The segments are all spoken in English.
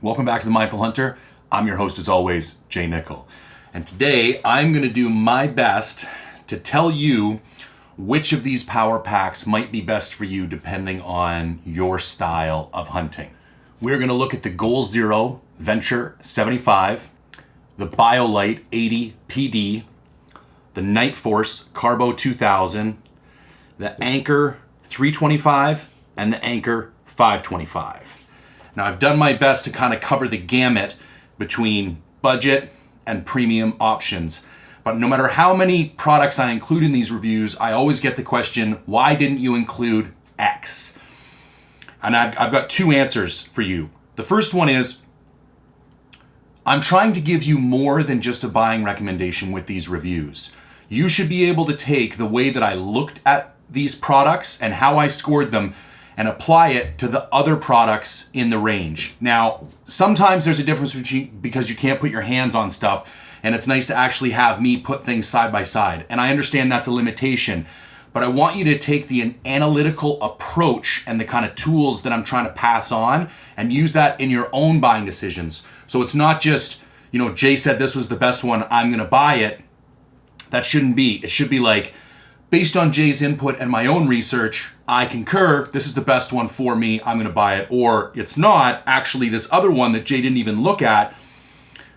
Welcome back to The Mindful Hunter. I'm your host as always, Jay Nichol. And today I'm going to do my best to tell you which of these power packs might be best for you depending on your style of hunting. We're going to look at the Goal Zero Venture 75, the Biolite 80 PD, the Nightforce Carbo 2000, the Anker 325, and the Anker 525. Now I've done my best to kind of cover the gamut between budget and premium options. But no matter how many products I include in these reviews, I always get the question, why didn't you include X? And I've got two answers for you. The first one is, I'm trying to give you more than just a buying recommendation with these reviews. You should be able to take the way that I looked at these products and how I scored them and apply it to the other products in the range. Now, sometimes there's a difference because you can't put your hands on stuff, and it's nice to actually have me put things side by side. And I understand that's a limitation, but I want you to take the analytical approach and the kind of tools that I'm trying to pass on and use that in your own buying decisions. So it's not just, Jay said this was the best one, I'm gonna buy it. That shouldn't be. It should be like, based on Jay's input and my own research, I concur, this is the best one for me, I'm gonna buy it. Or it's not, actually this other one that Jay didn't even look at,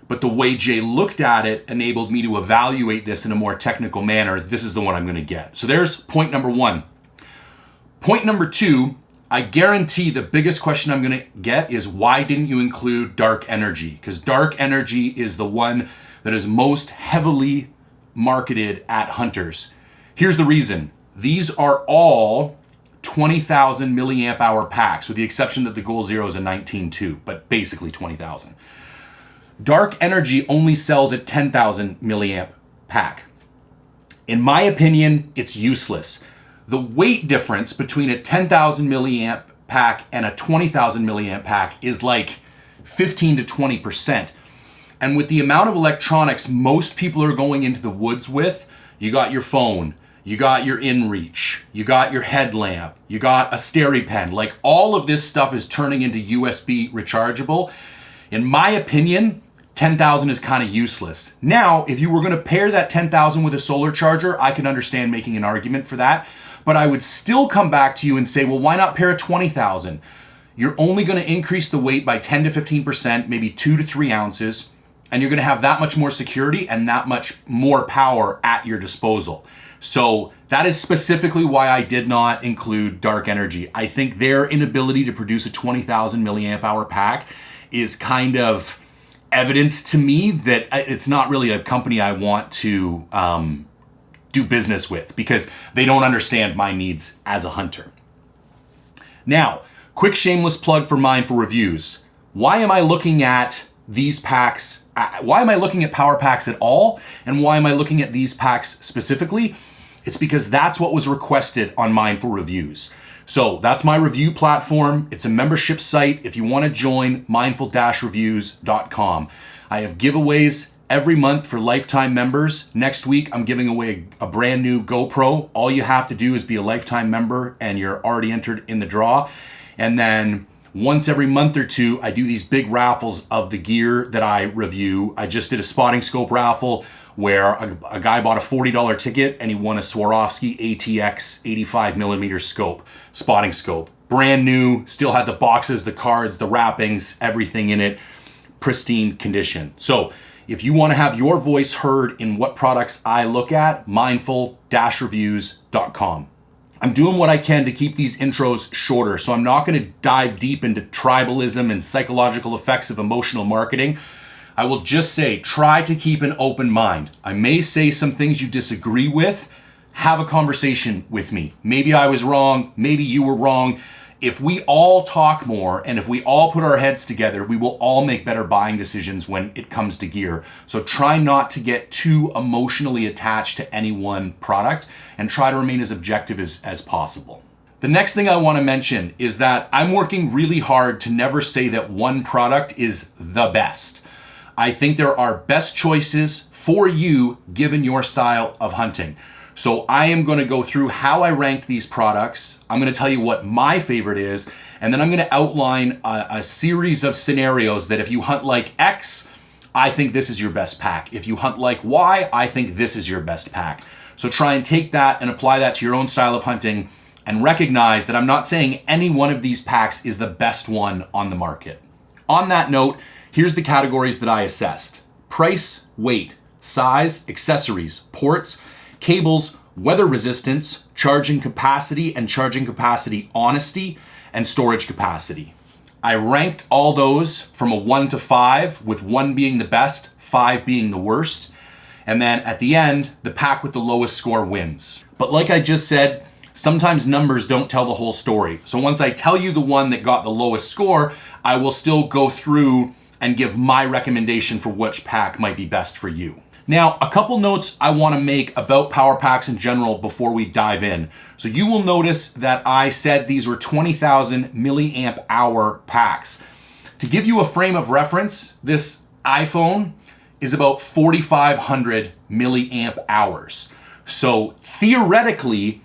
but the way Jay looked at it enabled me to evaluate this in a more technical manner. This is the one I'm gonna get. So there's point number one. Point number two, I guarantee the biggest question I'm gonna get is, why didn't you include dark energy? Because dark energy is the one that is most heavily marketed at hunters. Here's the reason. These are all 20,000 milliamp hour packs, with the exception that the Goal Zero is a 19.2, but basically 20,000. Dark energy only sells at 10,000 milliamp pack. In my opinion, it's useless. The weight difference between a 10,000 milliamp pack and a 20,000 milliamp pack is like 15 to 20%. And with the amount of electronics most people are going into the woods with, you got your phone, you got your InReach, you got your headlamp, you got a SteriPen. Like, all of this stuff is turning into USB rechargeable. In my opinion, 10,000 is kind of useless. Now, if you were going to pair that 10,000 with a solar charger, I can understand making an argument for that. But I would still come back to you and say, well, why not pair a 20,000? You're only going to increase the weight by 10 to 15%, maybe 2 to 3 ounces, and you're going to have that much more security and that much more power at your disposal. So that is specifically why I did not include dark energy. I think their inability to produce a 20,000 milliamp hour pack is kind of evidence to me that it's not really a company I want to do business with, because they don't understand my needs as a hunter. Now, quick shameless plug for Mindful Reviews. Why am I looking at these packs? Why am I looking at power packs at all? And why am I looking at these packs specifically? It's because that's what was requested on Mindful Reviews. So that's my review platform. It's a membership site. If you want to join, mindful-reviews.com. I have giveaways every month for lifetime members. Next week, I'm giving away a brand new GoPro. All you have to do is be a lifetime member and you're already entered in the draw. And then once every month or two, I do these big raffles of the gear that I review. I just did a spotting scope raffle where a guy bought a $40 ticket and he won a Swarovski ATX 85mm scope, spotting scope. Brand new, still had the boxes, the cards, the wrappings, everything in it, pristine condition. So if you want to have your voice heard in what products I look at, mindful-reviews.com. I'm doing what I can to keep these intros shorter, so I'm not going to dive deep into tribalism and psychological effects of emotional marketing. I will just say, try to keep an open mind. I may say some things you disagree with. Have a conversation with me. Maybe I was wrong. Maybe you were wrong. If we all talk more and if we all put our heads together, we will all make better buying decisions when it comes to gear. So try not to get too emotionally attached to any one product and try to remain as objective as possible. The next thing I want to mention is that I'm working really hard to never say that one product is the best. I think there are best choices for you given your style of hunting. So I am going to go through how I ranked these products. I'm going to tell you what my favorite is, And then I'm going to outline a series of scenarios that if you hunt like X, I think this is your best pack. If you hunt like Y, I think this is your best pack. So try and take that and apply that to your own style of hunting and recognize that I'm not saying any one of these packs is the best one on the market. On that note, here's the categories that I assessed: price, weight, size, accessories, ports, cables, weather resistance, charging capacity and charging capacity honesty, and storage capacity. I ranked all those from a 1 to 5, with 1 being the best, 5 being the worst. And then at the end, the pack with the lowest score wins. But like I just said, sometimes numbers don't tell the whole story. So once I tell you the one that got the lowest score, I will still go through and give my recommendation for which pack might be best for you. Now, a couple notes I want to make about power packs in general before we dive in. So you will notice that I said these were 20,000 milliamp hour packs. To give you a frame of reference, this iPhone is about 4,500 milliamp hours. So theoretically,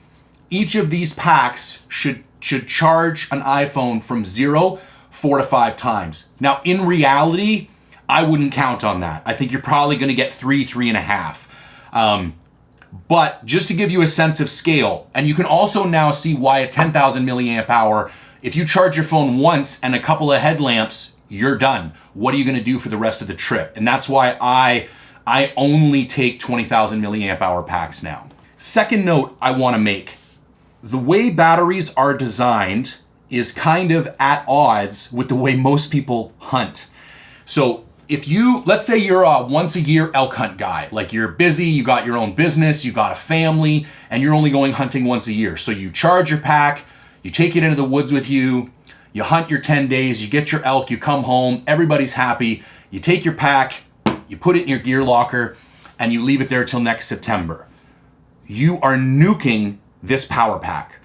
each of these packs should charge an iPhone from 0 4 to 5 times. Now, in reality, I wouldn't count on that. I think you're probably going to get 3.5. But just to give you a sense of scale, and you can also now see why at 10,000 milliamp hour, if you charge your phone once and a couple of headlamps, you're done. What are you going to do for the rest of the trip? And that's why I only take 20,000 milliamp hour packs now. Second note I want to make: the way batteries are designed is kind of at odds with the way most people hunt. So if you, let's say you're a once a year elk hunt guy, like you're busy, you got your own business, you got a family, and you're only going hunting once a year. So you charge your pack, you take it into the woods with you, you hunt your 10 days, you get your elk, you come home, everybody's happy, you take your pack, you put it in your gear locker, and you leave it there till next September. You are nuking this power pack.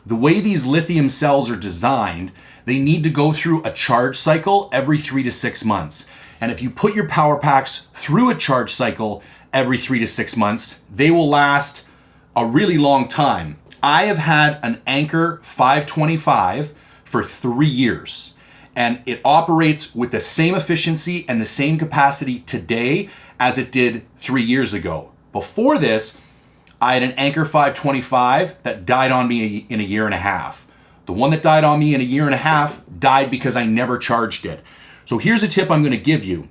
The way these lithium cells are designed, they need to go through a charge cycle every 3 to 6 months. And if you put your power packs through a charge cycle every 3 to 6 months, they will last a really long time. I have had an Anker 525 for 3 years, and it operates with the same efficiency and the same capacity today as it did 3 years ago. Before this, I had an Anker 525 that died on me in a year and a half. The one that died on me in a year and a half died because I never charged it. So here's a tip I'm going to give you.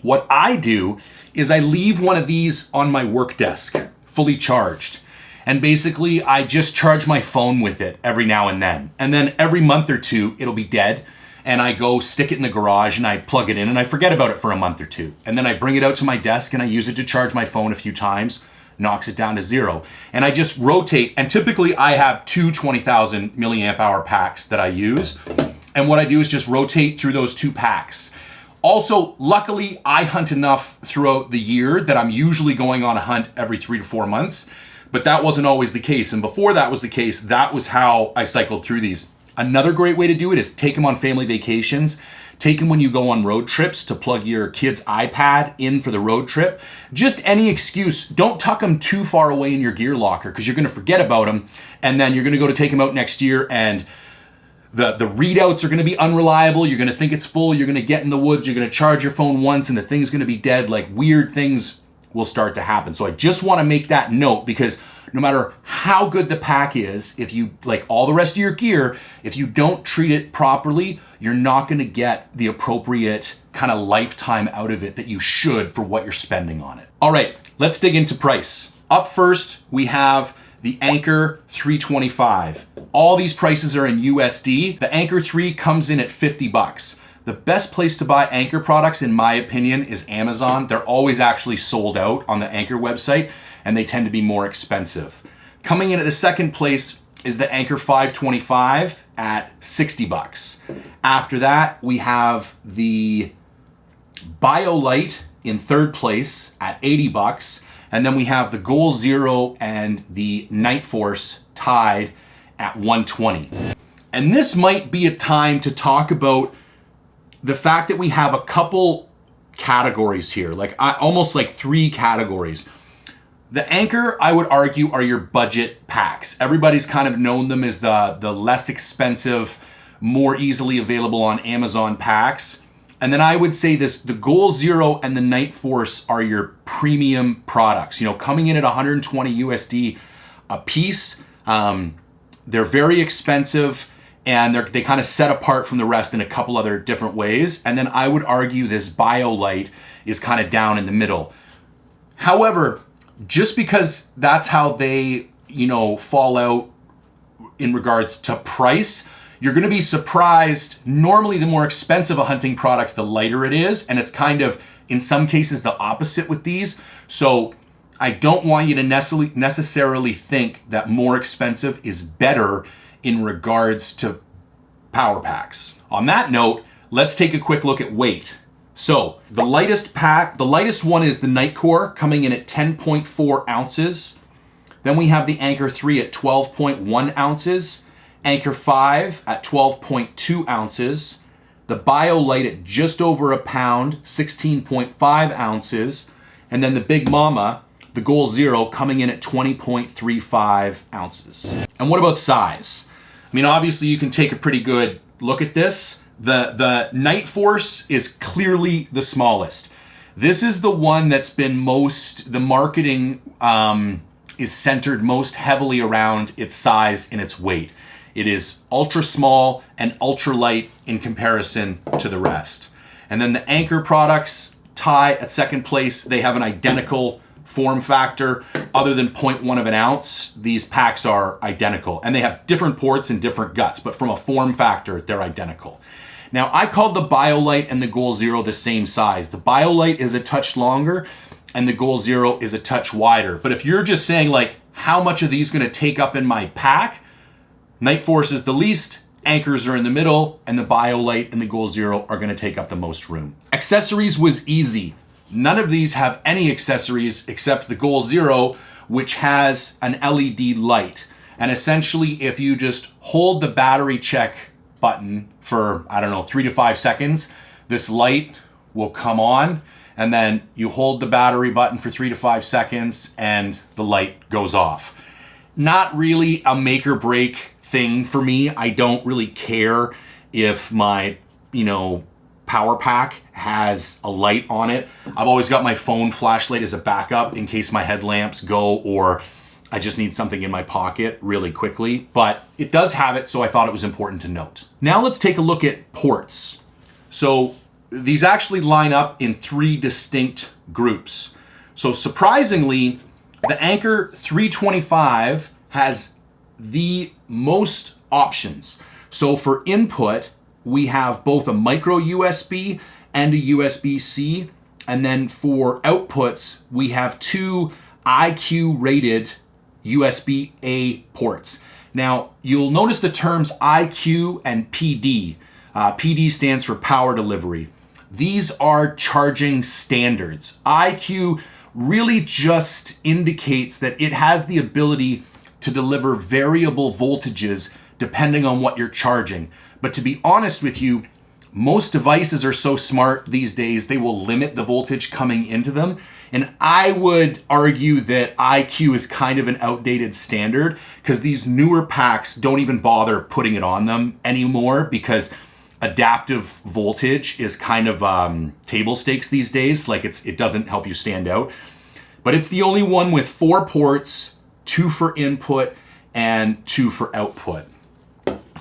What I do is I leave one of these on my work desk, fully charged. And basically, I just charge my phone with it every now and then. And then every month or two, it'll be dead. And I go stick it in the garage and I plug it in and I forget about it for a month or two. And then I bring it out to my desk and I use it to charge my phone a few times, knocks it down to 0. And I just rotate. And typically, I have two 20,000 milliamp hour packs that I use. And what I do is just rotate through those 2 packs. Also, luckily, I hunt enough throughout the year that I'm usually going on a hunt every 3 to 4 months. But that wasn't always the case. And before that was the case, that was how I cycled through these. Another great way to do it is take them on family vacations. Take them when you go on road trips to plug your kid's iPad in for the road trip. Just any excuse. Don't tuck them too far away in your gear locker because you're going to forget about them. And then you're going to go to take them out next year and the readouts are going to be unreliable. You're going to think it's full. You're going to get in the woods. You're going to charge your phone once and the thing's going to be dead. Like weird things will start to happen. So I just want to make that note because no matter how good the pack is, if you, like all the rest of your gear, if you don't treat it properly, you're not going to get the appropriate kind of lifetime out of it that you should for what you're spending on it. All right, let's dig into price. Up first, we have the Anker 325. All these prices are in USD. The Anker 3 comes in at $50. The best place to buy Anker products, in my opinion, is Amazon. They're always actually sold out on the Anker website, and they tend to be more expensive. Coming in at the second place is the Anker 525 at $60. After that, we have the Biolite in third place at $80. And then we have the Goal Zero and the Nightforce tied at $120. And this might be a time to talk about the fact that we have a couple categories here, almost like 3 categories. The Anker, I would argue, are your budget packs. Everybody's kind of known them as the less expensive, more easily available on Amazon packs. And then I would say the Goal Zero and the Nightforce are your premium products. You know, coming in at 120 USD a piece. They're very expensive, and they kind of set apart from the rest in a couple other different ways. And then I would argue this Biolite is kind of down in the middle. However, just because that's how they, you know, fall out in regards to price, you're going to be surprised. Normally, the more expensive a hunting product, the lighter it is. And it's kind of, in some cases, the opposite with these. So I don't want you to necessarily think that more expensive is better in regards to power packs. On that note, let's take a quick look at weight. So the lightest one is the Nitecore, coming in at 10.4 ounces. Then we have the Anker 3 at 12.1 ounces, Anker 5 at 12.2 ounces, the Biolite at just over a pound, 16.5 ounces, and then the Big Mama, the Goal Zero, coming in at 20.35 ounces. And what about size? I mean, obviously you can take a pretty good look at this. The Nightforce is clearly the smallest. This is the one that's been the marketing is centered most heavily around its size and its weight. It is ultra small and ultra light in comparison to the rest. And then the Anker products tie at second place. They have an identical form factor. Other than 0.1 of an ounce, these packs are identical. And they have different ports and different guts, but from a form factor, they're identical. Now, I called the Biolite and the Goal Zero the same size. The Biolite is a touch longer and the Goal Zero is a touch wider. But if you're just saying, like, how much are these going to take up in my pack? Nightforce is the least, Ankers are in the middle, and the Biolite and the Goal Zero are going to take up the most room. Accessories was easy. None of these have any accessories except the Goal Zero, which has an LED light. And essentially, if you just hold the battery check button for, 3 to 5 seconds, this light will come on, and then you hold the battery button for 3 to 5 seconds and the light goes off. Not really a make or break thing for me. I don't really care if my, power pack has a light on it. I've always got my phone flashlight as a backup in case my headlamps go or I just need something in my pocket really quickly, but it does have it, so I thought it was important to note. Now let's take a look at ports. So these actually line up in 3 distinct groups. So surprisingly, the Anker 325 has the most options. So for input, we have both a micro USB and a USB-C. And then for outputs, we have 2 IQ rated USB-A ports. Now, you'll notice the terms IQ and PD. PD stands for power delivery. These are charging standards. IQ really just indicates that it has the ability to deliver variable voltages depending on what you're charging. But to be honest with you, most devices are so smart these days, they will limit the voltage coming into them. And I would argue that IQ is kind of an outdated standard because these newer packs don't even bother putting it on them anymore because adaptive voltage is kind of table stakes these days. Like it doesn't help you stand out. But it's the only one with 4 ports, 2 for input and 2 for output.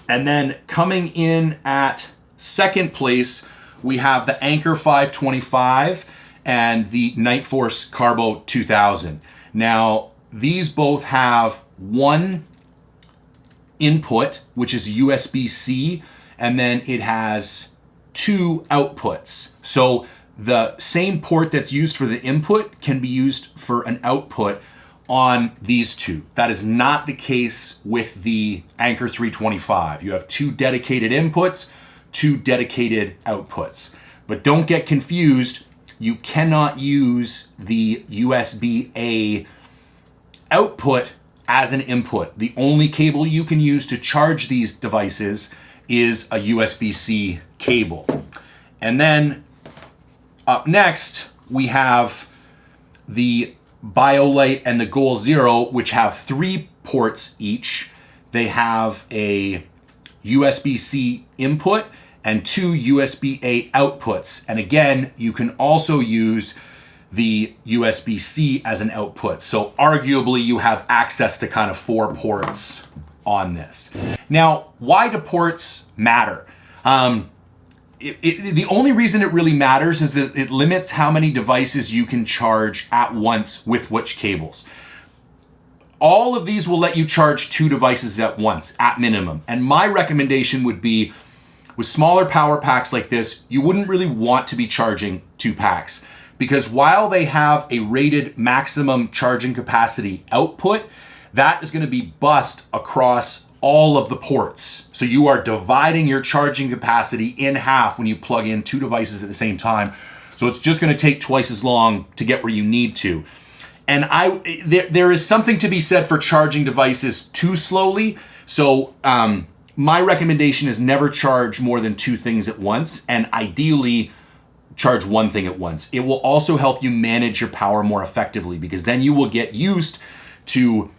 And then coming in at second place, we have the Anker 525 and the Nightforce Carbo 2000. Now, these both have 1 input, which is USB-C, and then it has 2 outputs. So the same port that's used for the input can be used for an output on these 2. That is not the case with the Anker 325. You have 2 dedicated inputs, 2 dedicated outputs. But don't get confused, you cannot use the USB-A output as an input. The only cable you can use to charge these devices is a USB-C cable. And then up next, we have the Biolite and the Goal Zero, which have 3 ports each. They have a USB-C input and 2 USB-A outputs. And again, you can also use the USB-C as an output. So arguably you have access to kind of 4 ports on this. Now, why do ports matter? The only reason it really matters is that it limits how many devices you can charge at once with which cables. All of these will let you charge 2 devices at once, at minimum. And my recommendation would be, with smaller power packs like this, you wouldn't really want to be charging 2 packs. Because while they have a rated maximum charging capacity output, that is going to be bussed across all of the ports. So you are dividing your charging capacity in half when you plug in 2 devices at the same time. So it's just going to take twice as long to get where you need to. And there is something to be said for charging devices too slowly. So my recommendation is never charge more than 2 things at once, and ideally charge 1 thing at once. It will also help you manage your power more effectively, because then you will get used to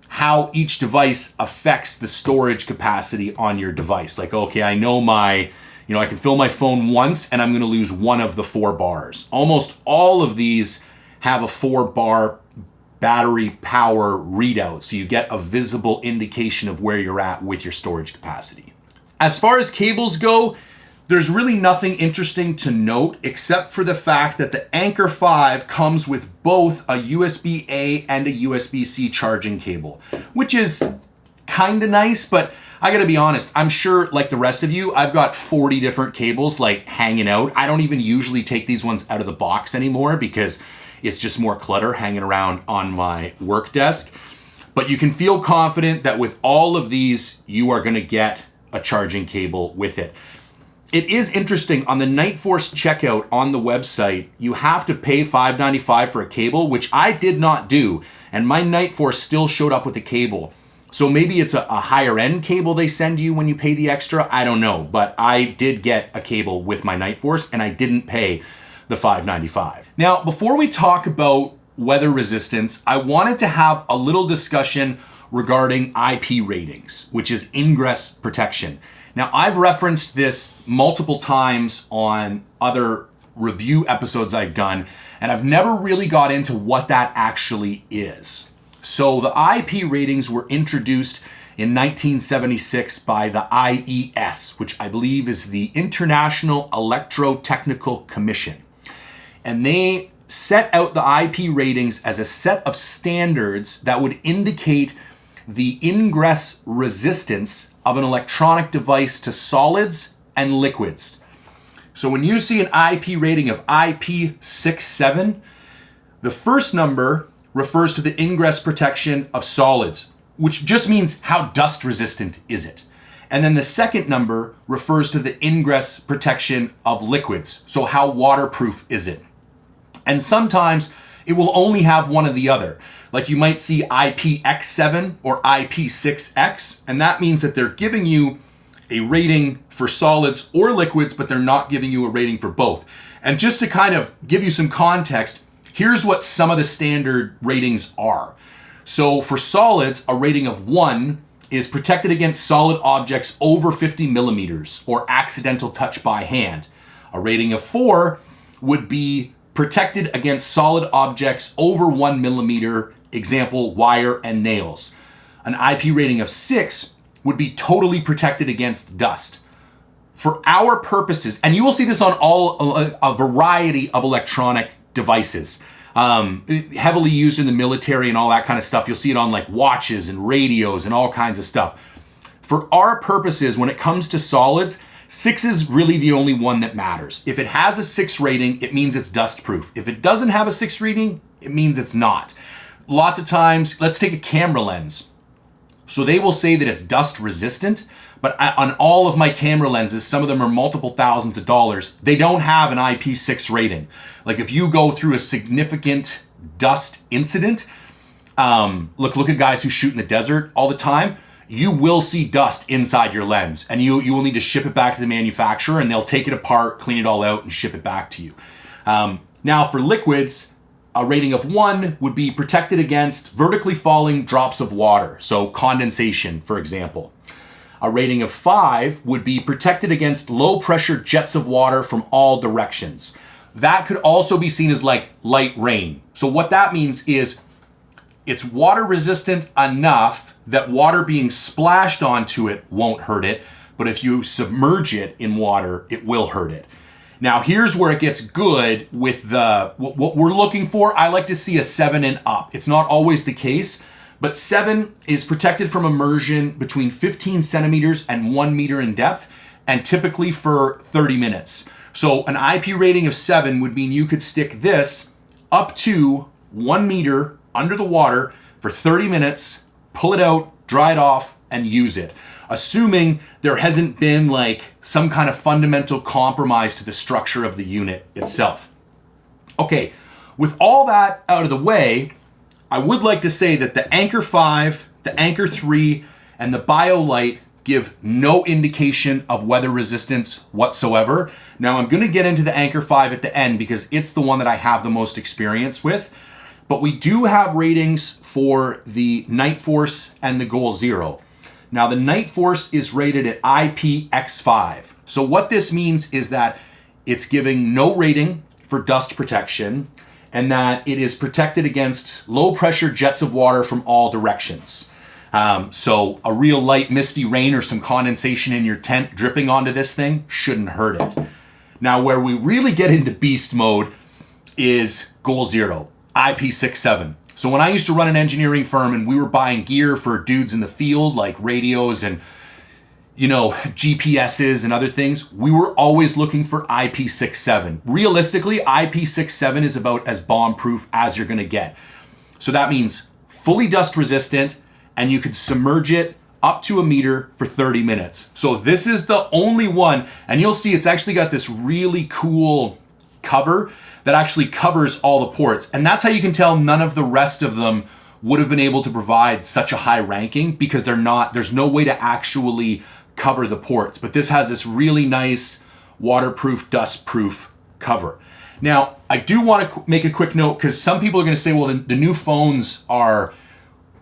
how each device affects the storage capacity on your device. Like, okay, I know I can fill my phone once and I'm going to lose 1 of the 4 bars. Almost all of these have a 4-bar battery power readout, so you get a visible indication of where you're at with your storage capacity. As far as cables go, there's really nothing interesting to note except for the fact that the Anker 5 comes with both a USB-A and a USB-C charging cable, which is kind of nice, but I gotta be honest, I'm sure like the rest of you, I've got 40 different cables like hanging out. I don't even usually take these ones out of the box anymore because it's just more clutter hanging around on my work desk. But you can feel confident that with all of these, you are gonna get a charging cable with it. It is interesting, on the Nightforce checkout on the website, you have to pay $5.95 for a cable, which I did not do, and my Nightforce still showed up with the cable. So maybe it's a higher end cable they send you when you pay the extra, I don't know, but I did get a cable with my Nightforce and I didn't pay the $5.95. Now, before we talk about weather resistance, I wanted to have a little discussion regarding IP ratings, which is ingress protection. Now, I've referenced this multiple times on other review episodes I've done, and I've never really got into what that actually is. So the IP ratings were introduced in 1976 by the IES, which I believe is the International Electrotechnical Commission. And they set out the IP ratings as a set of standards that would indicate the ingress resistance of an electronic device to solids and liquids. So when you see an IP rating of IP67, the first number refers to the ingress protection of solids, which just means how dust resistant is it. And then the second number refers to the ingress protection of liquids, so how waterproof is it. And sometimes it will only have one or the other. Like you might see IPX7 or IP6X, and that means that they're giving you a rating for solids or liquids, but they're not giving you a rating for both. And just to kind of give you some context, here's what some of the standard ratings are. So for solids, a rating of 1 is protected against solid objects over 50 millimeters or accidental touch by hand. A rating of 4 would be protected against solid objects over 1 millimeter, example, wire and nails. An IP rating of 6 would be totally protected against dust. For our purposes, and you will see this on a variety of electronic devices, heavily used in the military and all that kind of stuff. You'll see it on like watches and radios and all kinds of stuff. For our purposes, when it comes to solids, 6 is really the only one that matters. If it has a 6 rating, it means it's dust proof. If it doesn't have a 6 rating, it means it's not. Lots of times, let's take a camera lens. So they will say that it's dust resistant, but on all of my camera lenses, some of them are multiple thousands of dollars, they don't have an IP6 rating. Like if you go through a significant dust incident, look at guys who shoot in the desert all the time, you will see dust inside your lens, and you will need to ship it back to the manufacturer, and they'll take it apart, clean it all out, and ship it back to you. Now for liquids, a rating of 1 would be protected against vertically falling drops of water, so condensation, for example. A rating of 5 would be protected against low pressure jets of water from all directions. That could also be seen as like light rain. So what that means is it's water resistant enough that water being splashed onto it won't hurt it, but if you submerge it in water, it will hurt it. Now here's where it gets good with what we're looking for. I like to see a 7 and up. It's not always the case, but 7 is protected from immersion between 15 centimeters and 1 meter in depth, and typically for 30 minutes. So an IP rating of 7 would mean you could stick this up to 1 meter under the water for 30 minutes, pull it out, dry it off, and use it. Assuming there hasn't been like some kind of fundamental compromise to the structure of the unit itself. Okay, with all that out of the way, I would like to say that the Anker 5, the Anker 3, and the Biolite give no indication of weather resistance whatsoever. Now I'm going to get into the Anker 5 at the end because it's the one that I have the most experience with. But we do have ratings for the Nightforce and the Goal Zero. Now the Nightforce is rated at IPX5. So what this means is that it's giving no rating for dust protection and that it is protected against low pressure jets of water from all directions. So a real light misty rain or some condensation in your tent dripping onto this thing shouldn't hurt it. Now where we really get into beast mode is Goal Zero, IP67. So when I used to run an engineering firm and we were buying gear for dudes in the field like radios and GPSs and other things, we were always looking for IP67. Realistically, IP67 is about as bomb proof as you're gonna get. So that means fully dust resistant, and you could submerge it up to 1 meter for 30 minutes. So this is the only one, and you'll see it's actually got this really cool cover that actually covers all the ports. And that's how you can tell none of the rest of them would have been able to provide such a high ranking, because there's no way to actually cover the ports. But this has this really nice waterproof, dustproof cover. Now, I do want to make a quick note, because some people are going to say, well, the new phones are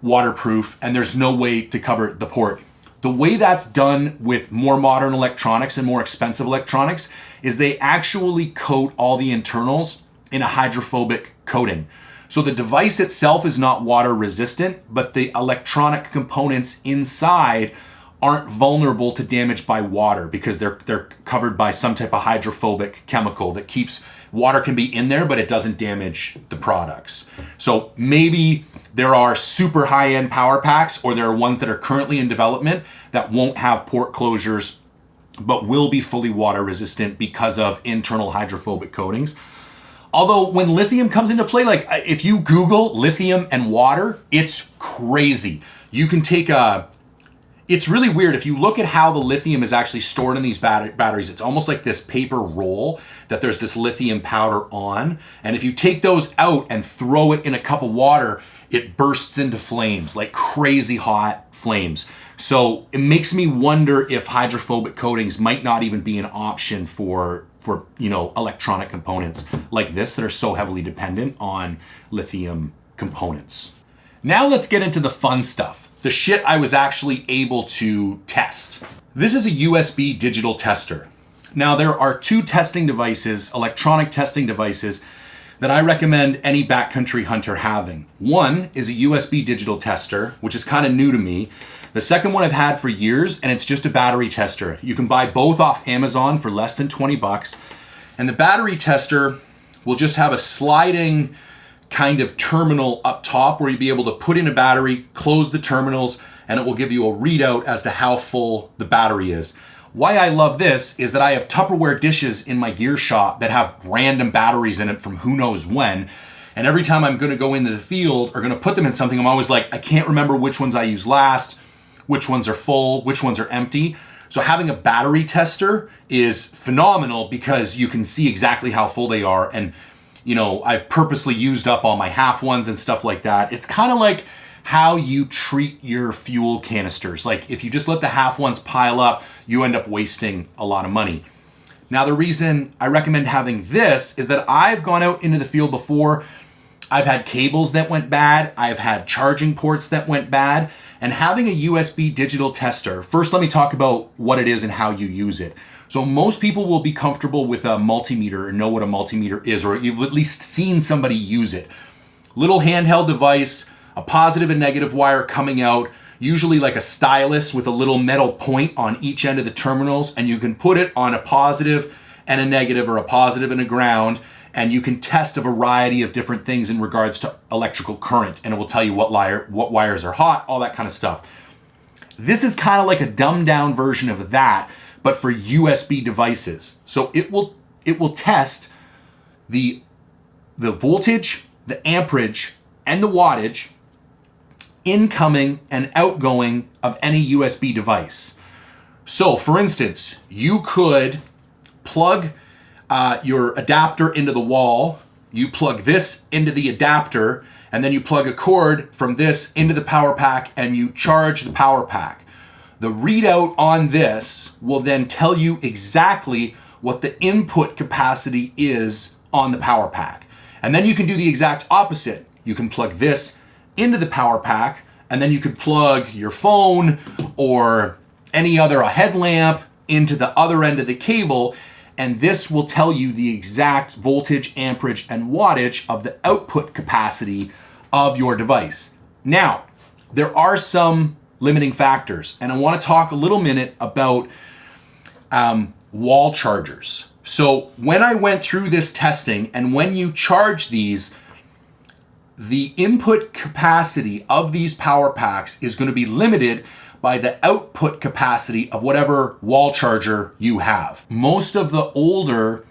waterproof and there's no way to cover the port. The way that's done with more modern electronics and more expensive electronics is they actually coat all the internals in a hydrophobic coating. So the device itself is not water resistant, but the electronic components inside aren't vulnerable to damage by water because they're covered by some type of hydrophobic chemical that keeps water can be in there, but it doesn't damage the products. So maybe there are super high-end power packs, or there are ones that are currently in development that won't have port closures, but will be fully water resistant because of internal hydrophobic coatings. Although when lithium comes into play, like if you Google lithium and water, it's crazy. You can take it's really weird. If you look at how the lithium is actually stored in these batteries, it's almost like this paper roll that there's this lithium powder on. And if you take those out and throw it in a cup of water, it bursts into flames, like crazy hot flames. So it makes me wonder if hydrophobic coatings might not even be an option for electronic components like this that are so heavily dependent on lithium components. Now let's get into the fun stuff, the shit I was actually able to test. This is a USB digital tester. Now there are 2 testing devices, electronic testing devices, that I recommend any backcountry hunter having. One is a USB digital tester, which is kind of new to me. The second one I've had for years, and it's just a battery tester. You can buy both off Amazon for less than $20. And the battery tester will just have a sliding kind of terminal up top where you'll be able to put in a battery, close the terminals, and it will give you a readout as to how full the battery is. Why I love this is that I have Tupperware dishes in my gear shop that have random batteries in it from who knows when. And every time I'm going to go into the field or going to put them in something, I'm always like, I can't remember which ones I used last, which ones are full, which ones are empty. So having a battery tester is phenomenal because you can see exactly how full they are. And, I've purposely used up all my half ones and stuff like that. It's kind of like how you treat your fuel canisters. Like if you just let the half ones pile up, you end up wasting a lot of money. Now, the reason I recommend having this is that I've gone out into the field before. I've had cables that went bad. I've had charging ports that went bad. And having a USB digital tester, first let me talk about what it is and how you use it. So most people will be comfortable with a multimeter and know what a multimeter is, or you've at least seen somebody use it. Little handheld device, a positive and negative wire coming out, usually like a stylus with a little metal point on each end of the terminals, and you can put it on a positive and a negative, or a positive and a ground, and you can test a variety of different things in regards to electrical current, and it will tell you what wires are hot, all that kind of stuff. This is kind of like a dumbed down version of that, but for USB devices. So it will test the voltage, the amperage, and the wattage incoming and outgoing of any USB device. So for instance, you could plug your adapter into the wall, you plug this into the adapter, and then you plug a cord from this into the power pack and you charge the power pack. The readout on this will then tell you exactly what the input capacity is on the power pack. And then you can do the exact opposite. You can plug this into the power pack, and then you could plug your phone or any other headlamp into the other end of the cable, and this will tell you the exact voltage, amperage, and wattage of the output capacity of your device. Now, there are some limiting factors, and I want to talk a little minute about wall chargers. So when I went through this testing, and when you charge these, the input capacity of these power packs is going to be limited by the output capacity of whatever wall charger you have. Most of the older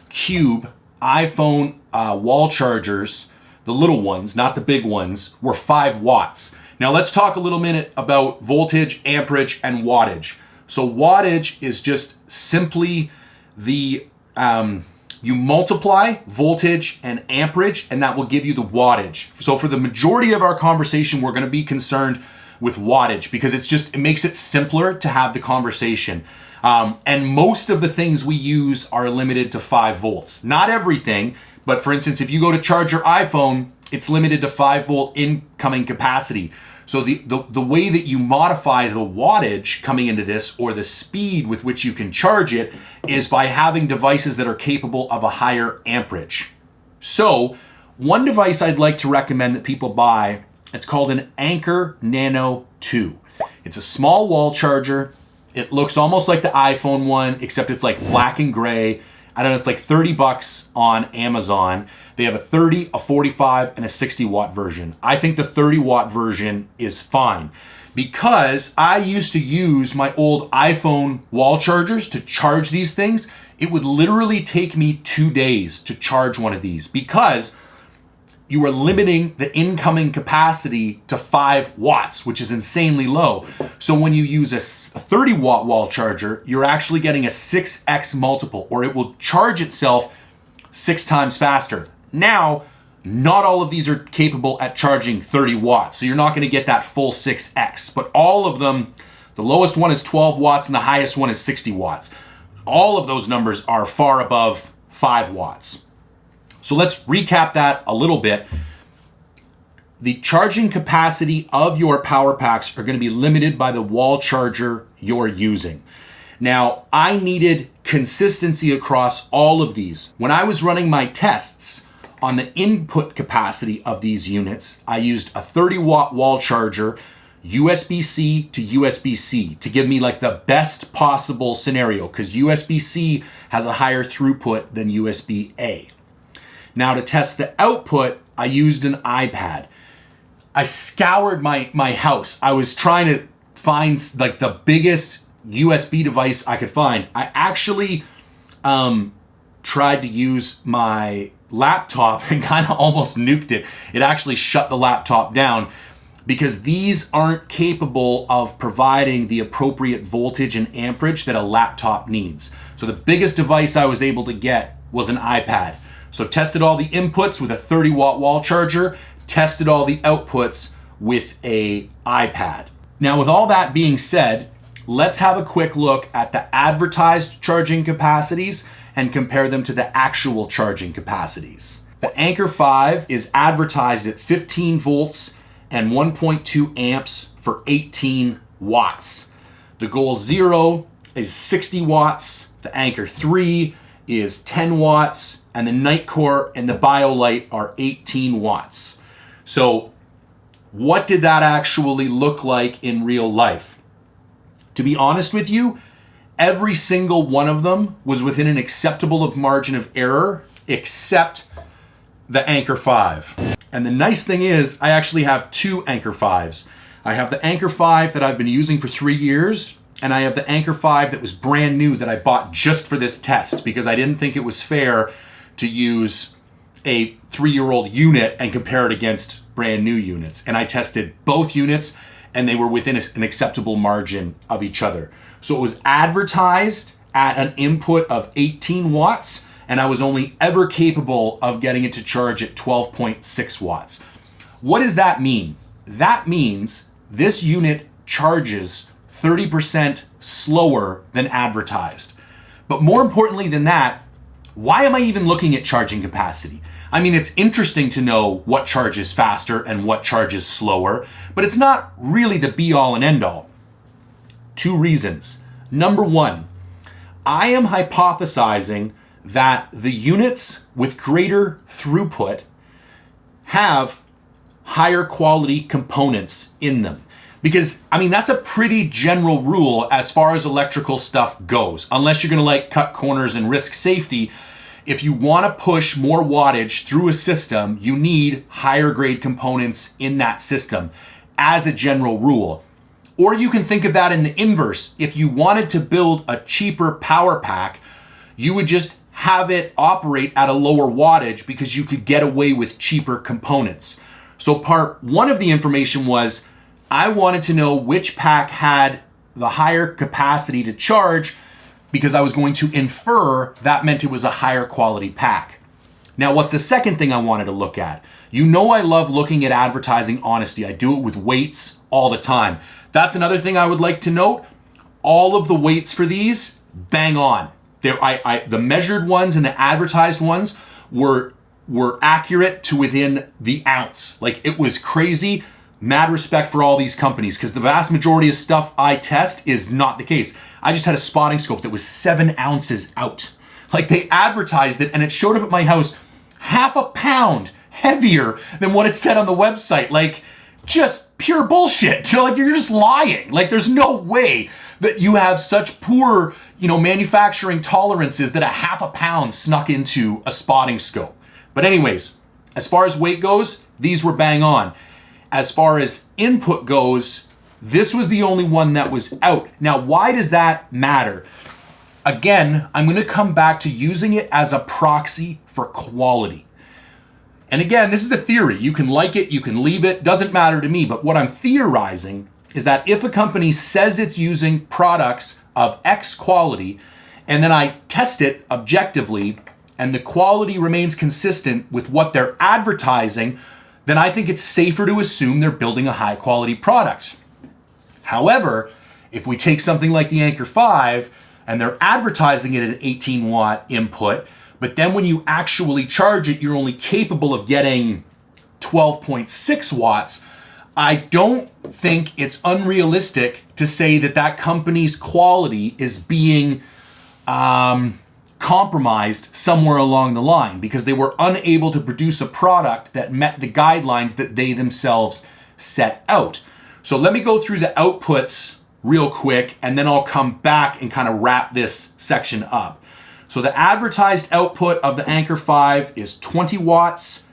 Cube iPhone wall chargers, the little ones, not the big ones, were 5 watts. Now let's talk a little minute about voltage, amperage, and wattage. So wattage is just simply the, you multiply voltage and amperage, and that will give you the wattage. So for the majority of our conversation, we're gonna be concerned with wattage because it makes it simpler to have the conversation. And most of the things we use are limited to 5 volts. Not everything, but for instance, if you go to charge your iPhone, it's limited to 5 volt incoming capacity. So the way that you modify the wattage coming into this, or the speed with which you can charge it, is by having devices that are capable of a higher amperage. So one device I'd like to recommend that people buy, it's called an Anker Nano 2. It's a small wall charger. It looks almost like the iPhone one, except it's like black and gray. I don't know, it's like $30 on Amazon. They have a 30, a 45, and a 60 watt version. I think the 30 watt version is fine because I used to use my old iPhone wall chargers to charge these things. It would literally take me 2 days to charge one of these because you are limiting the incoming capacity to 5 watts, which is insanely low. So when you use a 30 watt wall charger, you're actually getting a 6x multiple, or it will charge itself 6 times faster. Now, not all of these are capable at charging 30 watts, so you're not gonna get that full 6x, but all of them, the lowest one is 12 watts and the highest one is 60 watts. All of those numbers are far above 5 watts. So let's recap that a little bit. The charging capacity of your power packs are going to be limited by the wall charger you're using. Now, I needed consistency across all of these. When I was running my tests on the input capacity of these units, I used a 30 watt wall charger, USB-C to USB-C, to give me like the best possible scenario, because USB-C has a higher throughput than USB-A. Now to test the output, I used an iPad. I scoured my house. I was trying to find like the biggest USB device I could find. I actually tried to use my laptop and kind of almost nuked it. It actually shut the laptop down because these aren't capable of providing the appropriate voltage and amperage that a laptop needs. So the biggest device I was able to get was an iPad. So tested all the inputs with a 30 watt wall charger, tested all the outputs with a iPad. Now with all that being said, let's have a quick look at the advertised charging capacities and compare them to the actual charging capacities. The Anker 5 is advertised at 15 volts and 1.2 amps for 18 watts. The Goal Zero is 60 watts, the Anker 3 is 10 watts, and the Nitecore and the Biolite are 18 watts. So what did that actually look like in real life? To be honest with you, every single one of them was within an acceptable margin of error, except the Anker 5. And the nice thing is, I actually have two Anker 5s. I have the Anker 5 that I've been using for 3 years, and I have the Anker 5 that was brand new that I bought just for this test because I didn't think it was fair to use a 3-year-old unit and compare it against brand new units. And I tested both units and they were within an acceptable margin of each other. So it was advertised at an input of 18 watts and I was only ever capable of getting it to charge at 12.6 watts. What does that mean? That means this unit charges 30% slower than advertised. But more importantly than that, why am I even looking at charging capacity? I mean, it's interesting to know what charges faster and what charges slower, but it's not really the be all and end all. 2 reasons. Number 1, I am hypothesizing that the units with greater throughput have higher quality components in them. Because, I mean, that's a pretty general rule as far as electrical stuff goes. Unless you're going to cut corners and risk safety, if you want to push more wattage through a system, you need higher grade components in that system as a general rule. Or you can think of that in the inverse. If you wanted to build a cheaper power pack, you would just have it operate at a lower wattage because you could get away with cheaper components. So part 1 of the information was I wanted to know which pack had the higher capacity to charge because I was going to infer that meant it was a higher quality pack. Now, what's the second thing I wanted to look at? You know I love looking at advertising honesty. I do it with weights all the time. That's another thing I would like to note. All of the weights for these, bang on. The measured ones and the advertised ones were accurate to within the ounce. Like, it was crazy. Mad respect for all these companies because the vast majority of stuff I test is not the case. I just had a spotting scope that was 7 ounces out. Like, they advertised it and it showed up at my house half a pound heavier than what it said on the website. Like, just pure bullshit. You're just lying. Like, there's no way that you have such poor, manufacturing tolerances that a half a pound snuck into a spotting scope. But anyways, as far as weight goes, these were bang on. As far as input goes, this was the only one that was out. Now, why does that matter? Again, I'm going to come back to using it as a proxy for quality. And again, this is a theory. You can like it, you can leave it, doesn't matter to me. But what I'm theorizing is that if a company says it's using products of X quality, and then I test it objectively, and the quality remains consistent with what they're advertising, then I think it's safer to assume they're building a high quality product. However, if we take something like the Anker 5 and they're advertising it at an 18 watt input, but then when you actually charge it, you're only capable of getting 12.6 watts, I don't think it's unrealistic to say that that company's quality is being compromised somewhere along the line because they were unable to produce a product that met the guidelines that they themselves set out. So let me go through the outputs real quick and then I'll come back and kind of wrap this section up. So the advertised output of the Anker 5 is 20 watts.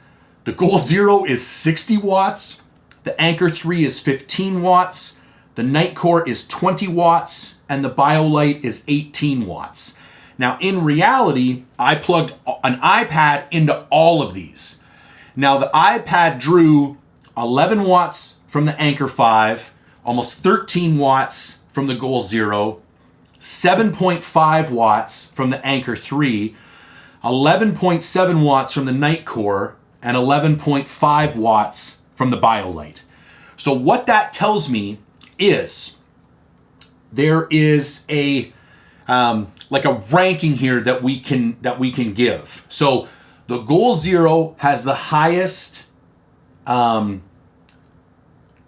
The Goal Zero is 60 watts. The Anker 3 is 15 watts. The Nitecore is 20 watts and the Biolite is 18 watts. Now, in reality, I plugged an iPad into all of these. Now, the iPad drew 11 watts from the Anker 5, almost 13 watts from the Goal Zero, 7.5 watts from the Anker 3, 11.7 watts from the Nitecore, and 11.5 watts from the Biolite. So what that tells me is there is a ranking here that we can give. So the Goal Zero has the highest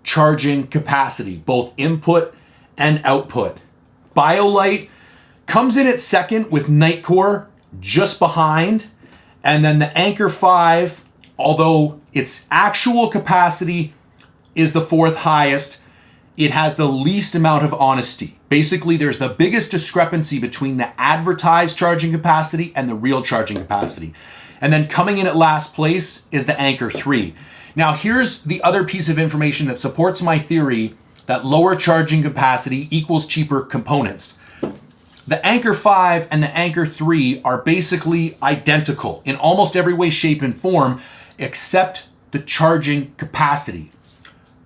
charging capacity, both input and output. Biolite comes in at second with Nitecore just behind. And then the Anker 5, although its actual capacity is the fourth highest, it has the least amount of honesty. Basically, there's the biggest discrepancy between the advertised charging capacity and the real charging capacity. And then coming in at last place is the Anker 3. Now, here's the other piece of information that supports my theory that lower charging capacity equals cheaper components. The Anker 5 and the Anker 3 are basically identical in almost every way, shape, and form, except the charging capacity.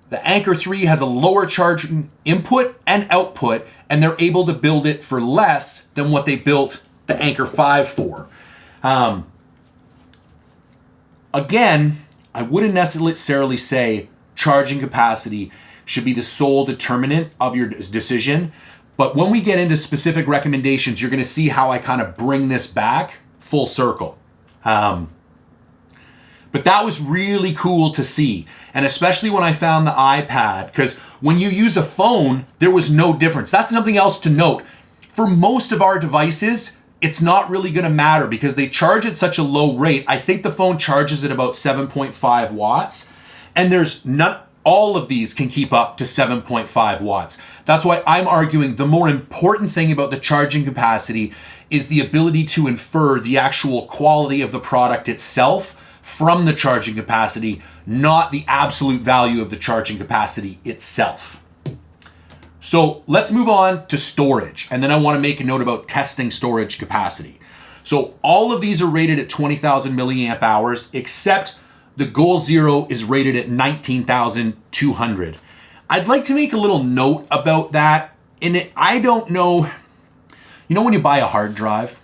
The Anker 3 has a lower charging input and output, and they're able to build it for less than what they built the Anker 5 for. Again, I wouldn't necessarily say charging capacity should be the sole determinant of your decision. But when we get into specific recommendations, you're going to see how I kind of bring this back full circle. But that was really cool to see. And especially when I found the iPad, because when you use a phone, there was no difference. That's something else to note. For most of our devices, it's not really going to matter because they charge at such a low rate. I think the phone charges at about 7.5 watts. And there's not all of these can keep up to 7.5 watts. That's why I'm arguing the more important thing about the charging capacity is the ability to infer the actual quality of the product itself from the charging capacity, not the absolute value of the charging capacity itself. So let's move on to storage. And then I want to make a note about testing storage capacity. So all of these are rated at 20,000 milliamp hours, except the Goal Zero is rated at 19,200. I'd like to make a little note about that. I don't know, when you buy a hard drive,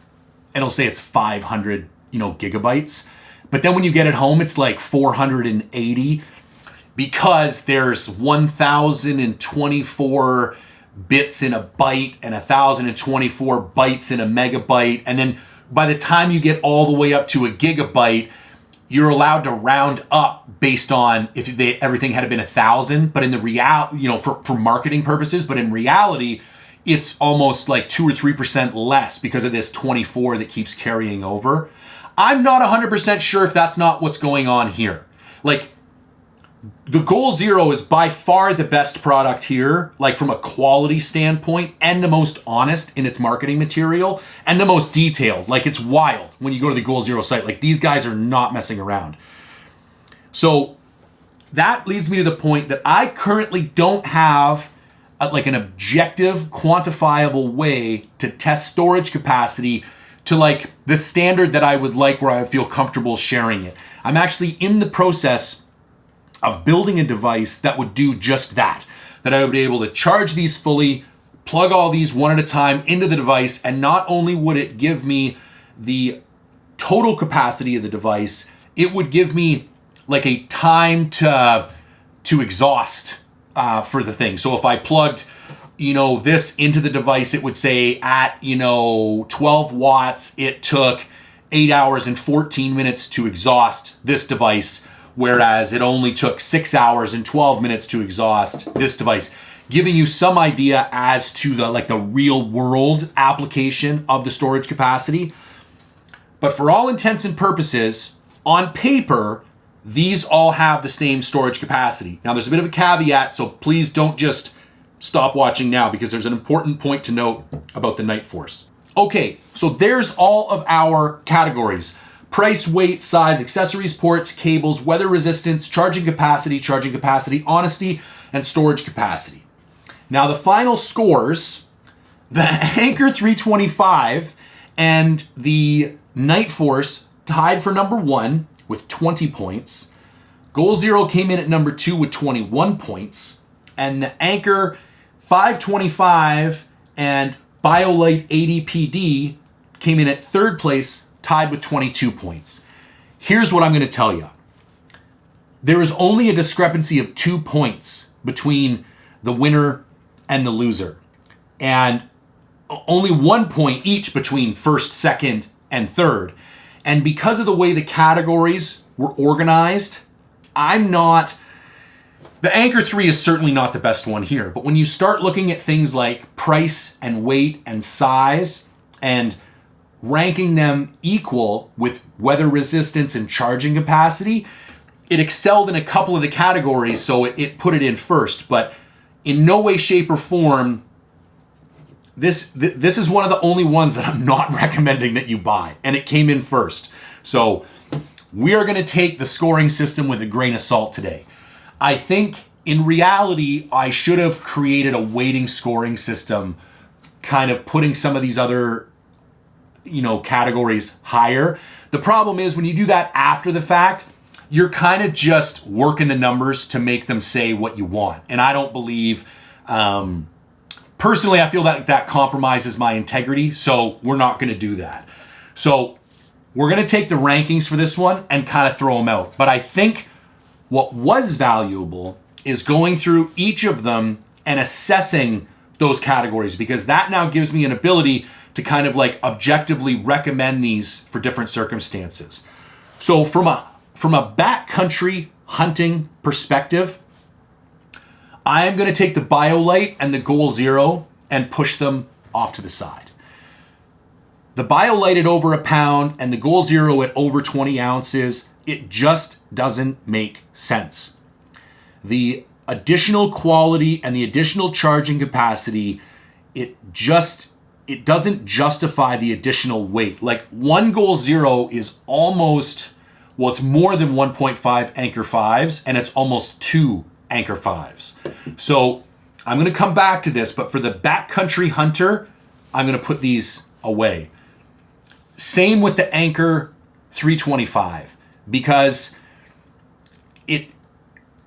it'll say it's 500, gigabytes. But then when you get it home, it's like 480 because there's 1,024 bits in a byte and 1,024 bytes in a megabyte. And then by the time you get all the way up to a gigabyte, you're allowed to round up based on if everything had been 1,000, but in the for marketing purposes, but in reality, it's almost like 2 or 3% less because of this 24 that keeps carrying over. I'm not 100% sure if that's not what's going on here. Like, the Goal Zero is by far the best product here, like from a quality standpoint, and the most honest in its marketing material, and the most detailed. Like, it's wild when you go to the Goal Zero site. Like, these guys are not messing around. So that leads me to the point that I currently don't have an objective, quantifiable way to test storage capacity to like the standard that I would like where I would feel comfortable sharing it. I'm actually in the process of building a device that would do just that I would be able to charge these fully, plug all these one at a time into the device, and not only would it give me the total capacity of the device, it would give me like a time to exhaust for the thing. So if I plugged this into the device, it would say at 12 watts, it took 8 hours and 14 minutes to exhaust this device, whereas it only took 6 hours and 12 minutes to exhaust this device, giving you some idea as to the real world application of the storage capacity. But for all intents and purposes, on paper, these all have the same storage capacity. Now, there's a bit of a caveat, so please don't just stop watching now because there's an important point to note about the Nightforce. Okay, so there's all of our categories: price, weight, size, accessories, ports, cables, weather resistance, charging capacity, honesty, and storage capacity. Now, the final scores, the Anker 325 and the Nightforce tied for number 1 with 20 points. Goal Zero came in at number 2 with 21 points. And the Anker 525 and Biolite 80PD came in at 3rd place, tied with 22 points. Here's what I'm going to tell you. There is only a discrepancy of 2 points between the winner and the loser. And only 1 point each between 1st, 2nd, and 3rd. And because of the way the categories were organized, the The Anker 3 is certainly not the best one here, but when you start looking at things like price and weight and size and ranking them equal with weather resistance and charging capacity, it excelled in a couple of the categories, so it put it in first. But in no way, shape, or form, this is one of the only ones that I'm not recommending that you buy, and it came in first. So we are going to take the scoring system with a grain of salt today. I think in reality, I should have created a weighting scoring system, kind of putting some of these other, categories higher. The problem is when you do that after the fact, you're kind of just working the numbers to make them say what you want. And I don't believe, personally, I feel that compromises my integrity. So we're not going to do that. So we're going to take the rankings for this one and kind of throw them out. But I think what was valuable is going through each of them and assessing those categories, because that now gives me an ability to kind of like objectively recommend these for different circumstances. So from a backcountry hunting perspective, I am going to take the Biolite and the Goal Zero and push them off to the side. The Biolite at over a pound and the Goal Zero at over 20 ounces, it just doesn't make sense. The additional quality and the additional charging capacity, it doesn't justify the additional weight. Like one Goal Zero is almost, well, it's more than 1.5 Anker 5s, and it's almost 2 Anker 5s. So I'm going to come back to this, but for the backcountry hunter, I'm going to put these away. Same with the Anker 325, because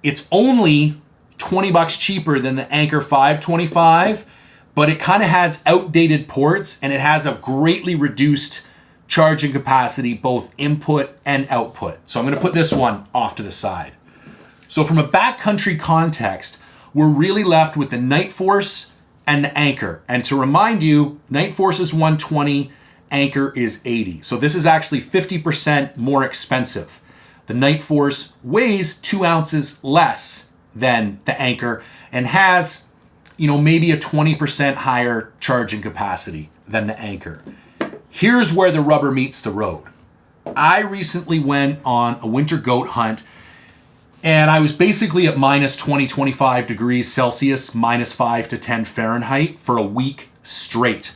it's only $20 cheaper than the Anker 525, but it kind of has outdated ports and it has a greatly reduced charging capacity, both input and output. So I'm going to put this one off to the side. So from a backcountry context, we're really left with the Nightforce and the Anker. And to remind you, Nightforce is 120, Anker is 80. So this is actually 50% more expensive. The Nightforce weighs 2 ounces less than the Anker and has, maybe a 20% higher charging capacity than the Anker. Here's where the rubber meets the road. I recently went on a winter goat hunt, and I was basically at minus 20, 25 degrees Celsius, minus 5 to 10 Fahrenheit for a week straight.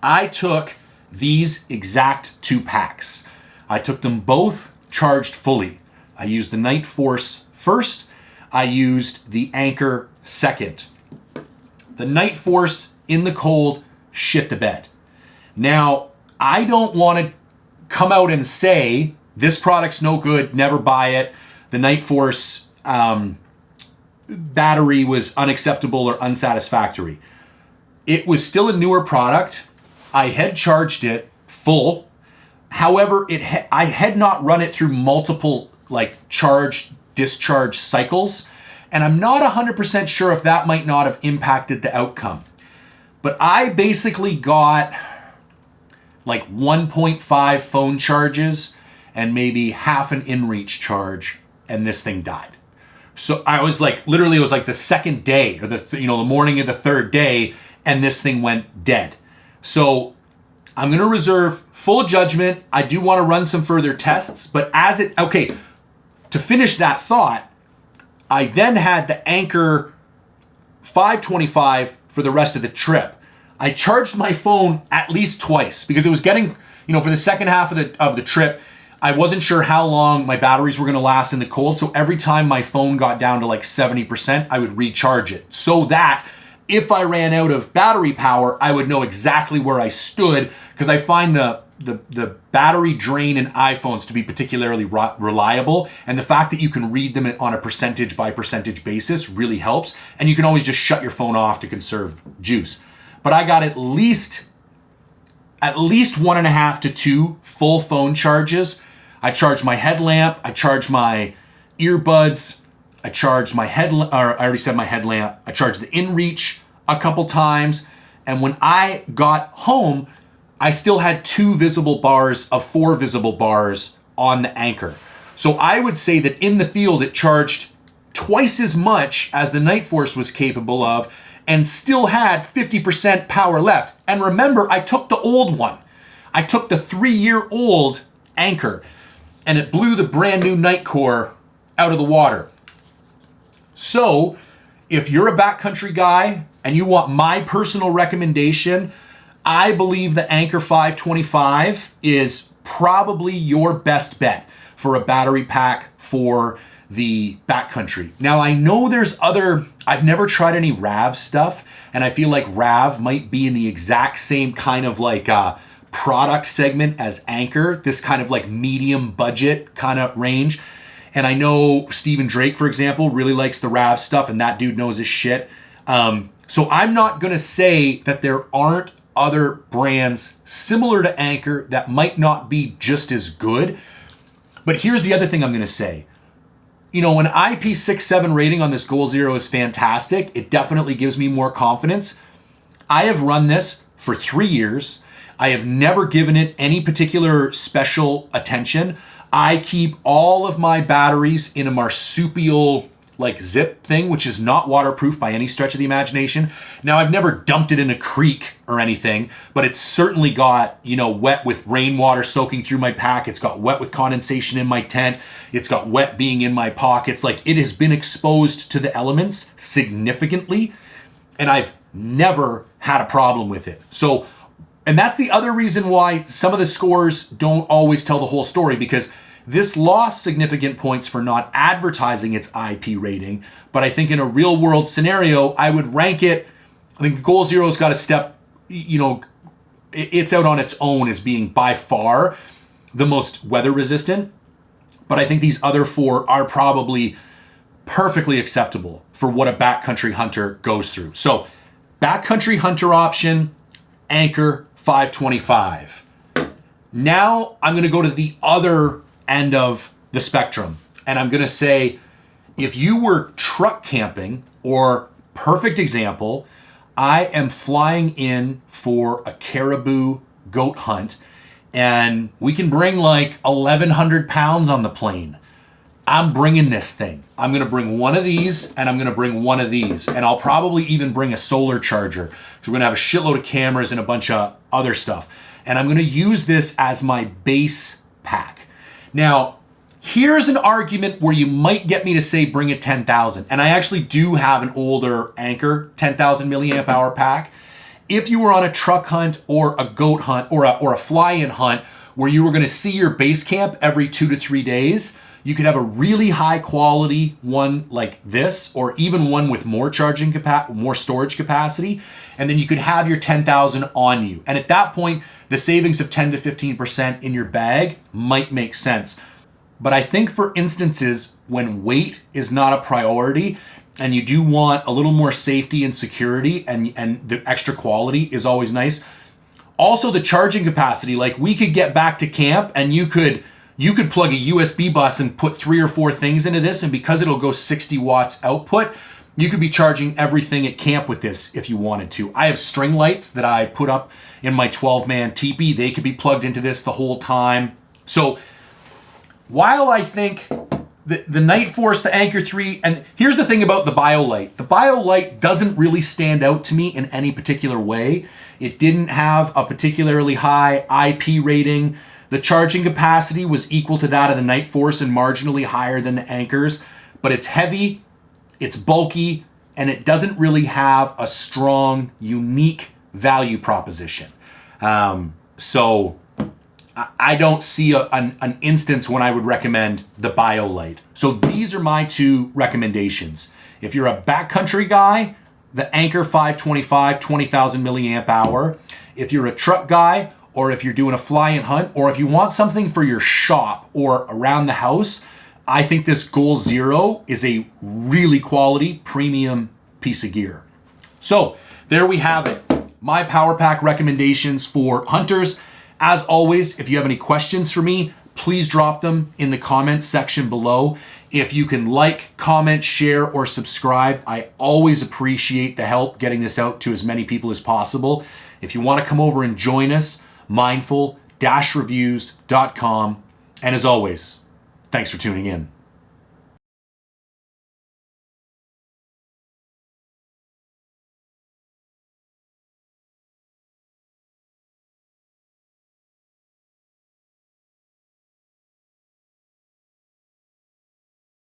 I took these exact 2 packs. I took them both charged fully. I used the Nightforce first. I used the Anker second. The Nightforce in the cold shit the bed. Now, I don't want to come out and say this product's no good, never buy it. The Nightforce battery was unacceptable or unsatisfactory. It was still a newer product. I had charged it full. However, I had not run it through multiple charge-discharge cycles, and I'm not 100% sure if that might not have impacted the outcome. But I basically got 1.5 phone charges and maybe half an inReach charge, and this thing died. So I was literally, it was the second day or the morning of the third day, and this thing went dead. So I'm going to reserve full judgment. I do want to run some further tests, but to finish that thought, I then had the Anker 525 for the rest of the trip. I charged my phone at least twice because it was getting, for the second half of the trip, I wasn't sure how long my batteries were going to last in the cold. So every time my phone got down to 70%, I would recharge it so that if I ran out of battery power, I would know exactly where I stood, because I find the battery drain in iPhones to be particularly reliable, and the fact that you can read them on a percentage by percentage basis really helps, and you can always just shut your phone off to conserve juice. But I got at least 1.5 to 2 full phone charges. I charged my headlamp, I charged my earbuds, I charged my headlamp, or I already said my headlamp, I charged the inReach a couple times, and when I got home, I still had 2 visible bars of 4 visible bars on the Anker. So I would say that in the field it charged twice as much as the Nightforce was capable of and still had 50% power left. And remember, I took the old one. I took the 3-year-old Anker, and it blew the brand new Nitecore out of the water. So, if you're a backcountry guy and you want my personal recommendation, I believe the Anker 525 is probably your best bet for a battery pack for the backcountry. Now, I know there's I've never tried any RAV stuff, and I feel like RAV might be in the exact same kind of like product segment as Anker, this kind of like medium budget kind of range. And I know Stephen Drake, for example, really likes the RAV stuff, and that dude knows his shit. So I'm not going to say that there aren't other brands similar to Anker that might not be just as good. But here's the other thing I'm going to say. You know, an IP67 rating on this Goal Zero is fantastic. It definitely gives me more confidence. I have run this for 3 years. I have never given it any particular special attention. I keep all of my batteries in a marsupial like zip thing, which is not waterproof by any stretch of the imagination. Now, I've never dumped it in a creek or anything, but it's certainly got, you know, wet with rainwater soaking through my pack. It's got wet with condensation in my tent. It's got wet being in my pockets. Like, it has been exposed to the elements significantly, and I've never had a problem with it. So, and that's the other reason why some of the scores don't always tell the whole story, because this lost significant points for not advertising its IP rating. But I think in a real world scenario, I would rank it. I think Goal Zero's got a step, you know, it's out on its own as being by far the most weather resistant. But I think these other 4 are probably perfectly acceptable for what a backcountry hunter goes through. So, backcountry hunter option, Anker 525. Now I'm going to go to the other end of the spectrum, and I'm going to say, if you were truck camping, or perfect example, I am flying in for a caribou goat hunt, and we can bring like 1,100 pounds on the plane. I'm bringing this thing. I'm going to bring one of these, and I'm going to bring one of these, and I'll probably even bring a solar charger. So we're going to have a shitload of cameras and a bunch of other stuff, and I'm going to use this as my base pack. Now, here's an argument where you might get me to say bring a 10,000. And I actually do have an older Anker 10,000 milliamp hour pack. If you were on a truck hunt or a goat hunt or a fly-in hunt where you were going to see your base camp every 2 to 3 days, you could have a really high quality one like this, or even one with more more storage capacity. And then you could have your 10,000 on you. And at that point, the savings of 10 to 15% in your bag might make sense. But I think for instances when weight is not a priority and you do want a little more safety and security, and the extra quality is always nice. Also the charging capacity, like we could get back to camp and you could plug a USB bus and put 3 or 4 things into this, and because it'll go 60 watts output, you could be charging everything at camp with this if you wanted to. I have string lights that I put up in my 12-man teepee. They could be plugged into this the whole time. So while I think the Nightforce, the Anker 3, and here's the thing about the Biolite. The Biolite doesn't really stand out to me in any particular way. It didn't have a particularly high IP rating. The charging capacity was equal to that of the Nightforce and marginally higher than the Ankers, but it's heavy, it's bulky, and it doesn't really have a strong, unique value proposition. So I don't see an instance when I would recommend the Biolite. So these are my 2 recommendations. If you're a backcountry guy, the Anker 525, 20,000 milliamp hour. If you're a truck guy, or if you're doing a fly-in hunt, or if you want something for your shop or around the house, I think this Goal Zero is a really quality premium piece of gear. So there we have it. My power pack recommendations for hunters. As always, if you have any questions for me, please drop them in the comments section below. If you can like, comment, share, or subscribe, I always appreciate the help getting this out to as many people as possible. If you want to come over and join us, mindful-reviews.com. And as always, thanks for tuning in.